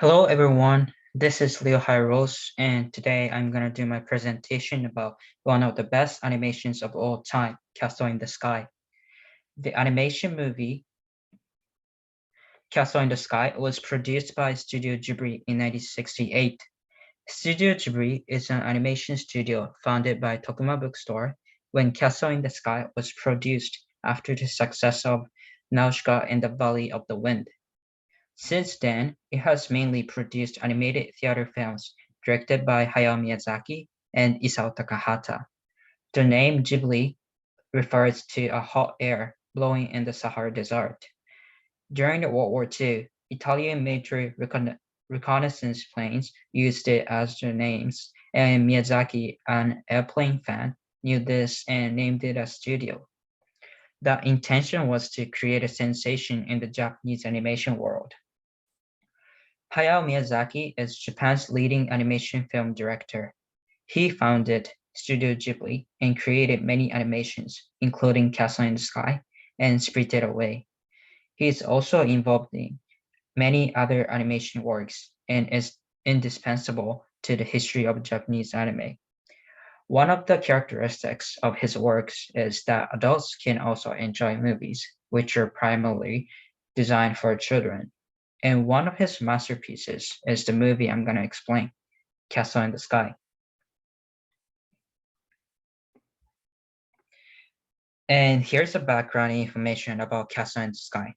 Hello everyone, this is Leo Hyros, and today I'm gonna do my presentation about one of the best animations of all time, Castle in the Sky. The animation movie Castle in the Sky was produced by Studio Ghibli in 1968. Studio Ghibli is an animation studio founded by Tokuma Bookstore when Castle in the Sky was produced after the success of Nausicaa and the Valley of the Wind. Since then, it has mainly produced animated theater films directed by Hayao Miyazaki and Isao Takahata. The name Ghibli refers to a hot air blowing in the Sahara Desert. During the World War II, Italian military reconnaissance planes used it as their names, and Miyazaki, an airplane fan, knew this and named it a studio. The intention was to create a sensation in the Japanese animation world. Hayao Miyazaki is Japan's leading animation film director. He founded Studio Ghibli and created many animations, including Castle in the Sky and Spirited Away. He is also involved in many other animation works and is indispensable to the history of Japanese anime. One of the characteristics of his works is that adults can also enjoy movies, which are primarily designed for children. And one of his masterpieces is the movie I'm going to explain, Castle in the Sky. And here's the background information about Castle in the Sky.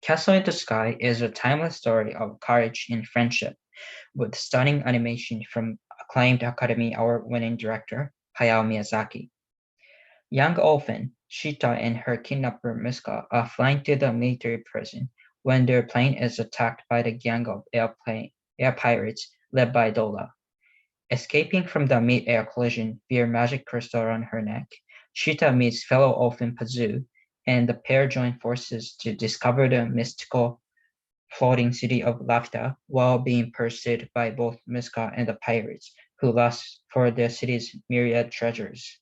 Castle in the Sky is a timeless story of courage and friendship, with stunning animation from acclaimed Academy Award-winning director Hayao Miyazaki. Young orphan Shita and her kidnapper Miska are flying to the military prison when their plane is attacked by the gang of air pirates led by Dola. Escaping from the mid-air collision via magic crystal around her neck, Shita meets fellow orphan Pazu, and the pair join forces to discover the mystical floating city of Lafta while being pursued by both Miska and the pirates, who lust for the city's myriad treasures.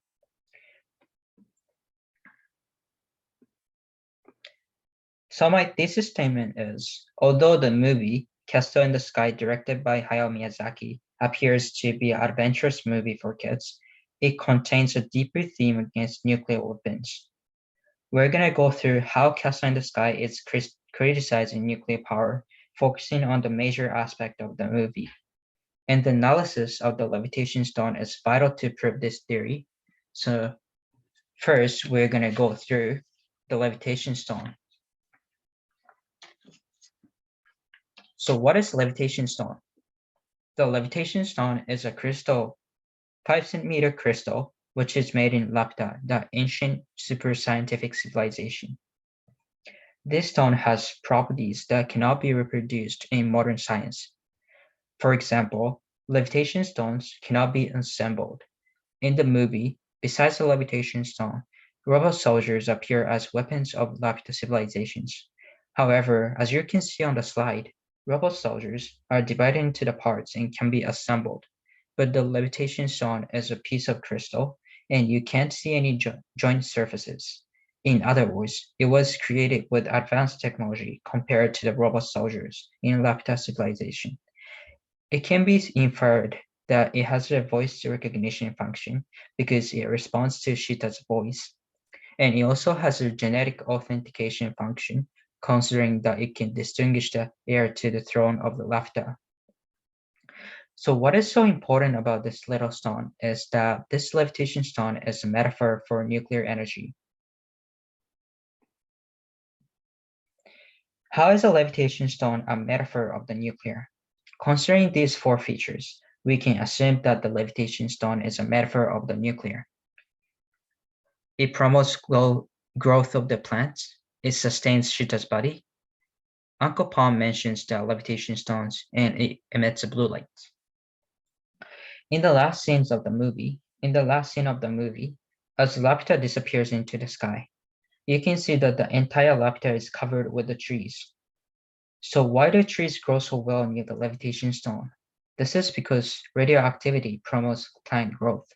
So my thesis statement is, although the movie Castle in the Sky, directed by Hayao Miyazaki, appears to be an adventurous movie for kids, it contains a deeper theme against nuclear weapons. We're going to go through how Castle in the Sky is criticizing nuclear power, focusing on the major aspect of the movie. And the analysis of the levitation stone is vital to prove this theory. So first, we're going to go through the levitation stone. So what is levitation stone? The levitation stone is a crystal, 5 centimeter crystal, which is made in Lapta, the ancient super scientific civilization. This stone has properties that cannot be reproduced in modern science. For example, levitation stones cannot be assembled. In the movie, besides the levitation stone, robot soldiers appear as weapons of Lapta civilizations. However, as you can see on the slide, robot soldiers are divided into the parts and can be assembled, but the levitation stone is a piece of crystal and you can't see any joint surfaces. In other words, it was created with advanced technology compared to the robot soldiers in Lapta civilization. It can be inferred that it has a voice recognition function because it responds to Shita's voice, and it also has a genetic authentication function, considering that it can distinguish the heir to the throne of the Lafta. So what is so important about this little stone is that this levitation stone is a metaphor for nuclear energy. How is a levitation stone a metaphor of the nuclear? Considering these four features, we can assume that the levitation stone is a metaphor of the nuclear. It promotes growth of the plants. It sustains Shita's body. Uncle Palm mentions the levitation stones and it emits a blue light. In the last scene of the movie, as Lapita disappears into the sky, you can see that the entire Lapita is covered with the trees. So why do trees grow so well near the levitation stone? This is because radioactivity promotes plant growth.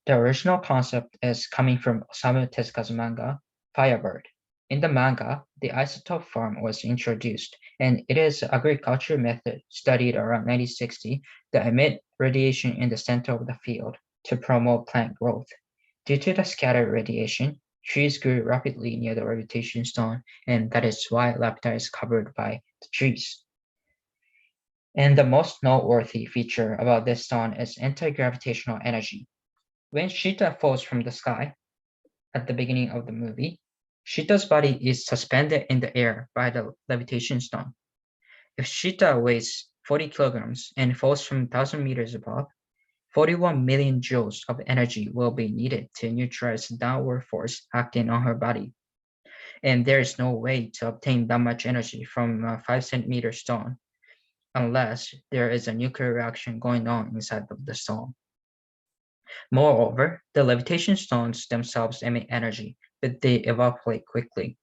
The original concept is coming from Osamu Tezuka's manga, Firebird. In the manga, the isotope farm was introduced, and it is an agriculture method studied around 1960 that emit radiation in the center of the field to promote plant growth. Due to the scattered radiation, trees grew rapidly near the levitation stone, and that is why Lapita is covered by the trees. And the most noteworthy feature about this stone is anti-gravitational energy. When Shita falls from the sky at the beginning of the movie, Shita's body is suspended in the air by the levitation stone. If Shita weighs 40 kilograms and falls from 1,000 meters above, 41 million joules of energy will be needed to neutralize the downward force acting on her body. And there is no way to obtain that much energy from a 5 centimeter stone unless there is a nuclear reaction going on inside of the stone. Moreover, the levitation stones themselves emit energy, but they evaporate quickly.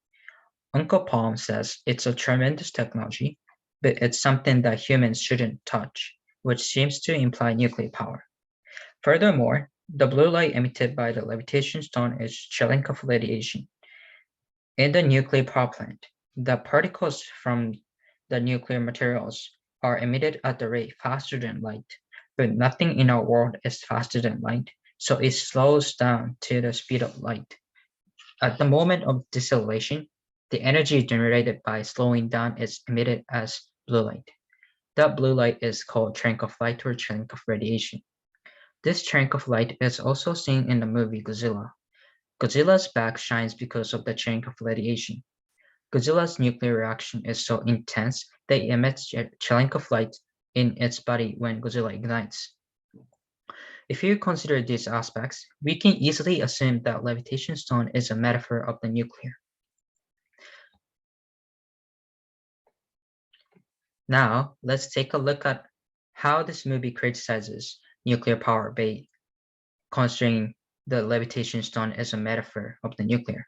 Uncle Palm says it's a tremendous technology, but it's something that humans shouldn't touch, which seems to imply nuclear power. Furthermore, the blue light emitted by the levitation stone is Cherenkov radiation. In the nuclear power plant, the particles from the nuclear materials are emitted at a rate faster than light, but nothing in our world is faster than light, so it slows down to the speed of light. At the moment of deceleration, the energy generated by slowing down is emitted as blue light. That blue light is called Cherenkov light or Cherenkov radiation. This Cherenkov light is also seen in the movie Godzilla. Godzilla's back shines because of the Cherenkov radiation. Godzilla's nuclear reaction is so intense that it emits Cherenkov light in its body when Godzilla ignites. If you consider these aspects, we can easily assume that levitation stone is a metaphor of the nuclear. Now, let's take a look at how this movie criticizes nuclear power by considering the levitation stone as a metaphor of the nuclear.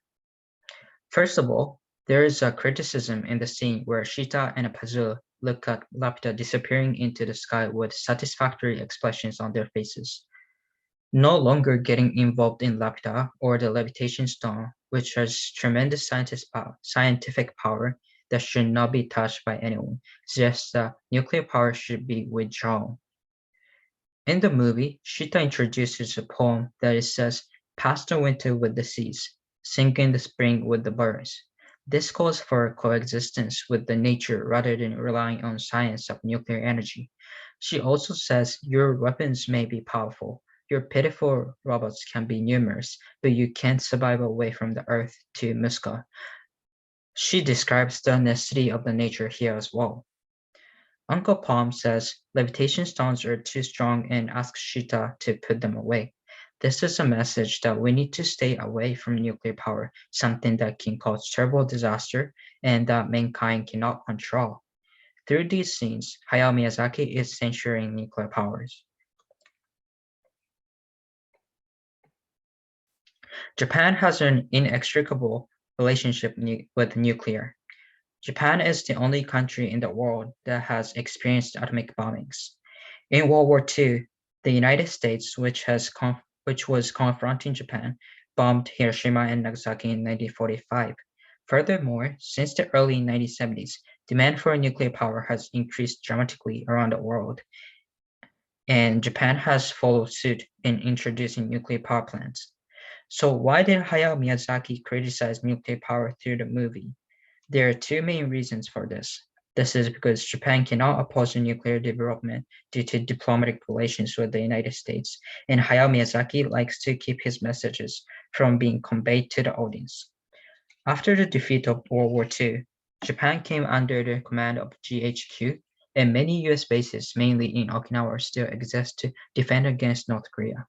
First of all, there is a criticism in the scene where Shita and Pazu look at Lapita disappearing into the sky with satisfactory expressions on their faces. No longer getting involved in Lapita or the levitation stone, which has tremendous scientific power that should not be touched by anyone, suggests that nuclear power should be withdrawn. In the movie, Shita introduces a poem that it says, "Pass the winter with the seas, sing in the spring with the birds." This calls for coexistence with the nature rather than relying on science of nuclear energy. She also says, "Your weapons may be powerful, your pitiful robots can be numerous, but you can't survive away from the Earth to Muska." She describes the necessity of the nature here as well. Uncle Palm says levitation stones are too strong and asks Shita to put them away. This is a message that we need to stay away from nuclear power, something that can cause terrible disaster and that mankind cannot control. Through these scenes, Hayao Miyazaki is censuring nuclear powers. Japan has an inextricable relationship with nuclear. Japan is the only country in the world that has experienced atomic bombings. In World War II, the United States, which was confronting Japan, bombed Hiroshima and Nagasaki in 1945. Furthermore, since the early 1970s, demand for nuclear power has increased dramatically around the world, and Japan has followed suit in introducing nuclear power plants. So why did Hayao Miyazaki criticize nuclear power through the movie? There are two main reasons for this. This is because Japan cannot oppose nuclear development due to diplomatic relations with the United States, and Hayao Miyazaki likes to keep his messages from being conveyed to the audience. After the defeat of World War II, Japan came under the command of GHQ, and many US bases, mainly in Okinawa, still exist to defend against North Korea.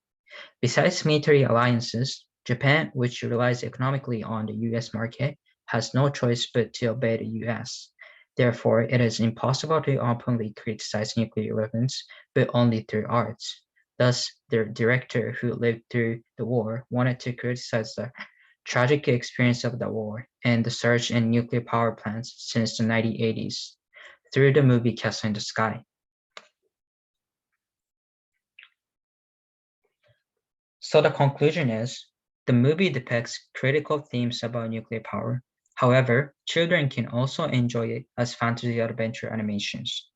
Besides military alliances, Japan, which relies economically on the US market, has no choice but to obey the US. Therefore, it is impossible to openly criticize nuclear weapons, but only through arts. Thus, the director who lived through the war wanted to criticize the tragic experience of the war and the surge in nuclear power plants since the 1980s through the movie Castle in the Sky. So the conclusion is, the movie depicts critical themes about nuclear power. However, children can also enjoy it as fantasy adventure animations.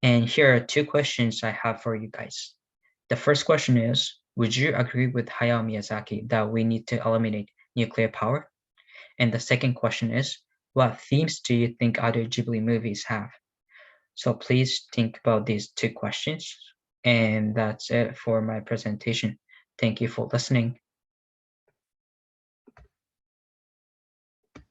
And here are two questions I have for you guys. The first question is, would you agree with Hayao Miyazaki that we need to eliminate nuclear power? And the second question is, what themes do you think other Ghibli movies have? So please think about these two questions. And that's it for my presentation. Thank you for listening.